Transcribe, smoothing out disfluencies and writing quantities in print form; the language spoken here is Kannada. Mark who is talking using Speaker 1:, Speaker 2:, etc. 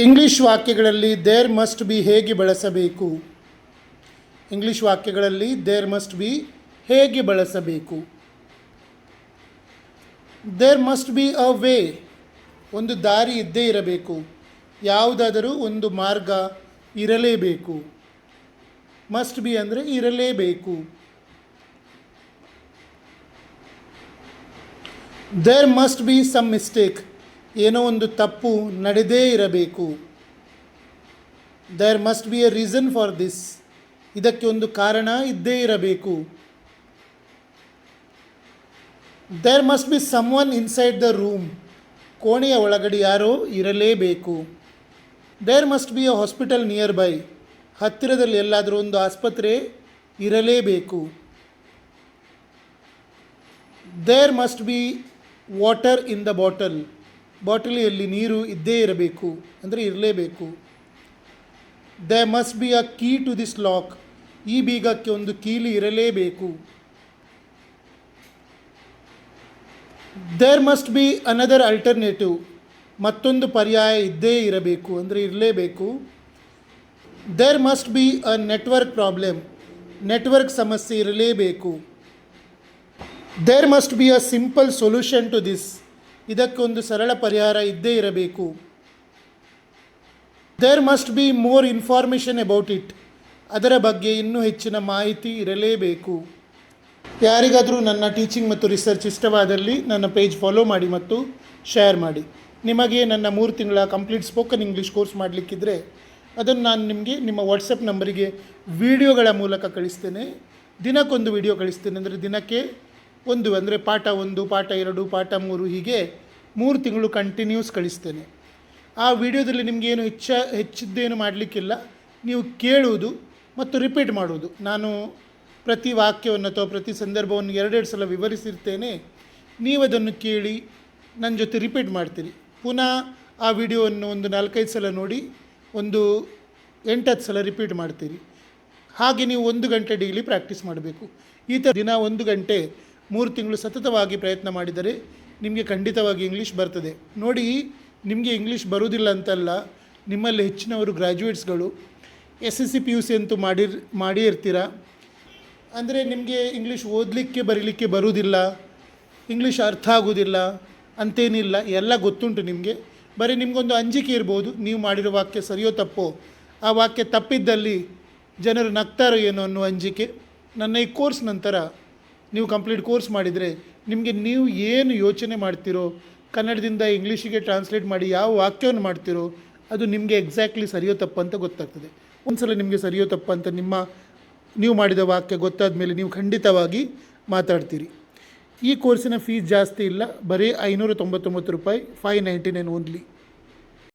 Speaker 1: ಇಂಗ್ಲಿಷ್ ವಾಕ್ಯಗಳಲ್ಲಿ ದೇರ್ ಮಸ್ಟ್ ಬಿ ಹೇಗೆ ಬಳಸಬೇಕು? ಇಂಗ್ಲಿಷ್ ವಾಕ್ಯಗಳಲ್ಲಿ ದೇರ್ ಮಸ್ಟ್ ಬಿ ಹೇಗೆ ಬಳಸಬೇಕು? There must be a way, ಒಂದು ದಾರಿ ಇದ್ದೇ ಇರಬೇಕು, ಯಾವುದಾದರೂ ಒಂದು ಮಾರ್ಗ ಇರಲೇಬೇಕು. ಮಸ್ಟ್ ಬಿ ಅಂದರೆ ಇರಲೇಬೇಕು. There must be some mistake, ಏನೋ ಒಂದು ತಪ್ಪು ನಡೆದೇ ಇರಬೇಕು. There must be a reason for this, ಇದಕ್ಕೆ ಒಂದು ಕಾರಣ ಇದ್ದೇ ಇರಬೇಕು. There must be someone inside the room, ಕೋಣೆಯ ಒಳಗಡೆ ಯಾರೋ ಇರಲೇಬೇಕು. There must be a hospital nearby, ಹತ್ತಿರದಲ್ಲಿ ಎಲ್ಲಾದರೂ ಒಂದು ಆಸ್ಪತ್ರೆ ಇರಲೇಬೇಕು. There must be water in the bottle, ಬಾಟಲಿಯಲ್ಲಿ ನೀರು ಇದ್ದೇ ಇರಬೇಕು ಅಂದರೆ ಇರಲೇಬೇಕು. There must be a key to this lock, ಈ ಬೀಗಕ್ಕೆ ಒಂದು ಕೀಲಿ ಇರಲೇಬೇಕು. There must be another alternative, ಮತ್ತೊಂದು ಪರ್ಯಾಯ ಇದ್ದೇ ಇರಬೇಕು ಅಂದರೆ ಇರಲೇಬೇಕು. There must be a network problem, network ಸಮಸ್ಯೆ ಇರಲೇಬೇಕು. There must be a simple solution to this, ಇದಕ್ಕೊಂದು ಸರಳ ಪರಿಹಾರ ಇದ್ದೇ ಇರಬೇಕು. There must be more information about it, ಅದರ ಬಗ್ಗೆ ಇನ್ನೂ ಹೆಚ್ಚಿನ ಮಾಹಿತಿ ಇರಲೇಬೇಕು. ಯಾರಿಗಾದರೂ ನನ್ನ ಟೀಚಿಂಗ್ ಮತ್ತು ರಿಸರ್ಚ್ ಇಷ್ಟವಾದಲ್ಲಿ ನನ್ನ ಪೇಜ್ ಫಾಲೋ ಮಾಡಿ ಮತ್ತು ಶೇರ್ ಮಾಡಿ. ನಿಮಗೆ ನನ್ನ 3 ತಿಂಗಳ ಕಂಪ್ಲೀಟ್ ಸ್ಪೋಕನ್ ಇಂಗ್ಲೀಷ್ ಕೋರ್ಸ್ ಮಾಡಲಿಕ್ಕಿದ್ರೆ ಅದನ್ನು ನಾನು ನಿಮಗೆ ನಿಮ್ಮ ವಾಟ್ಸಪ್ ನಂಬರಿಗೆ ವಿಡಿಯೋಗಳ ಮೂಲಕ ಕಳಿಸ್ತೇನೆ. ದಿನಕ್ಕೊಂದು ವಿಡಿಯೋ ಕಳಿಸ್ತೇನೆ, ಅಂದರೆ ದಿನಕ್ಕೆ ಒಂದು, ಅಂದರೆ ಪಾಠ 1, ಪಾಠ 2, ಪಾಠ 3 ಹೀಗೆ 3 ತಿಂಗಳು ಕಂಟಿನ್ಯೂಸ್ ಕಳಿಸ್ತೇನೆ. ಆ ವಿಡಿಯೋದಲ್ಲಿ ನಿಮಗೇನು ಹೆಚ್ಚಿದ್ದೇನು ಮಾಡಲಿಕ್ಕಿಲ್ಲ, ನೀವು ಕೇಳುವುದು ಮತ್ತು ರಿಪೀಟ್ ಮಾಡುವುದು. ನಾನು ಪ್ರತಿ ವಾಕ್ಯವನ್ನು ಅಥವಾ ಪ್ರತಿ ಸಂದರ್ಭವನ್ನು 2 ಸಲ ವಿವರಿಸಿರ್ತೇನೆ. ನೀವು ಅದನ್ನು ಕೇಳಿ ನನ್ನ ಜೊತೆ ರಿಪೀಟ್ ಮಾಡ್ತೀರಿ. ಪುನಃ ಆ ವಿಡಿಯೋವನ್ನು ಒಂದು 4-5 ಸಲ ನೋಡಿ ಒಂದು 8-10 ಸಲ ರಿಪೀಟ್ ಮಾಡ್ತೀರಿ. ಹಾಗೆ ನೀವು 1 ಗಂಟೆ ಡೈಲಿ ಪ್ರಾಕ್ಟೀಸ್ ಮಾಡಬೇಕು. ಈ ಥರ ದಿನ 1 ಗಂಟೆ 3 ತಿಂಗಳು ಸತತವಾಗಿ ಪ್ರಯತ್ನ ಮಾಡಿದರೆ ನಿಮಗೆ ಖಂಡಿತವಾಗಿ ಇಂಗ್ಲೀಷ್ ಬರ್ತದೆ. ನೋಡಿ, ನಿಮಗೆ ಇಂಗ್ಲೀಷ್ ಬರುವುದಿಲ್ಲ ಅಂತಲ್ಲ, ನಿಮ್ಮಲ್ಲಿ ಹೆಚ್ಚಿನವರು ಗ್ರ್ಯಾಜುಯೇಟ್ಸ್ಗಳು SSC PUC ಅಂತೂ ಮಾಡಿ ಇರ್ತೀರ. ಅಂದರೆ ನಿಮಗೆ ಇಂಗ್ಲೀಷ್ ಓದಲಿಕ್ಕೆ ಬರೀಲಿಕ್ಕೆ ಬರುವುದಿಲ್ಲ, ಇಂಗ್ಲೀಷ್ ಅರ್ಥ ಆಗೋದಿಲ್ಲ ಅಂತೇನಿಲ್ಲ, ಎಲ್ಲ ಗೊತ್ತುಂಟು ನಿಮಗೆ. ಬರೀ ನಿಮಗೊಂದು ಅಂಜಿಕೆ ಇರ್ಬೋದು, ನೀವು ಮಾಡಿರೋ ವಾಕ್ಯ ಸರಿಯೋ ತಪ್ಪೋ, ಆ ವಾಕ್ಯ ತಪ್ಪಿದ್ದಲ್ಲಿ ಜನರು ನಗ್ತಾರೋ ಏನೋ ಅನ್ನೋ ಅಂಜಿಕೆ. ನನ್ನ ಈ ಕೋರ್ಸ್ ನಂತರ ನೀವು ಕಂಪ್ಲೀಟ್ ಕೋರ್ಸ್ ಮಾಡಿದರೆ ನಿಮಗೆ ನೀವು ಏನು ಯೋಚನೆ ಮಾಡ್ತೀರೋ, ಕನ್ನಡದಿಂದ ಇಂಗ್ಲೀಷಿಗೆ ಟ್ರಾನ್ಸ್ಲೇಟ್ ಮಾಡಿ ಯಾವ ವಾಕ್ಯವನ್ನು ಮಾಡ್ತೀರೋ ಅದು ನಿಮಗೆ ಎಕ್ಸಾಕ್ಟ್ಲಿ ಸರಿಯೋ ತಪ್ಪು ಅಂತ ಗೊತ್ತಾಗ್ತದೆ. ಒಂದು ಸಲ ನಿಮಗೆ ಸರಿಯೋ ತಪ್ಪು ಅಂತ ನೀವು ಮಾಡಿದ ವಾಕ್ಯ ಗೊತ್ತಾದ ಮೇಲೆ ನೀವು ಖಂಡಿತವಾಗಿ ಮಾತಾಡ್ತೀರಿ. ಈ ಕೋರ್ಸಿನ ಫೀಸ್ ಜಾಸ್ತಿ ಇಲ್ಲ, ಬರೀ 599 ರೂಪಾಯಿ, 599 ಓನ್ಲಿ.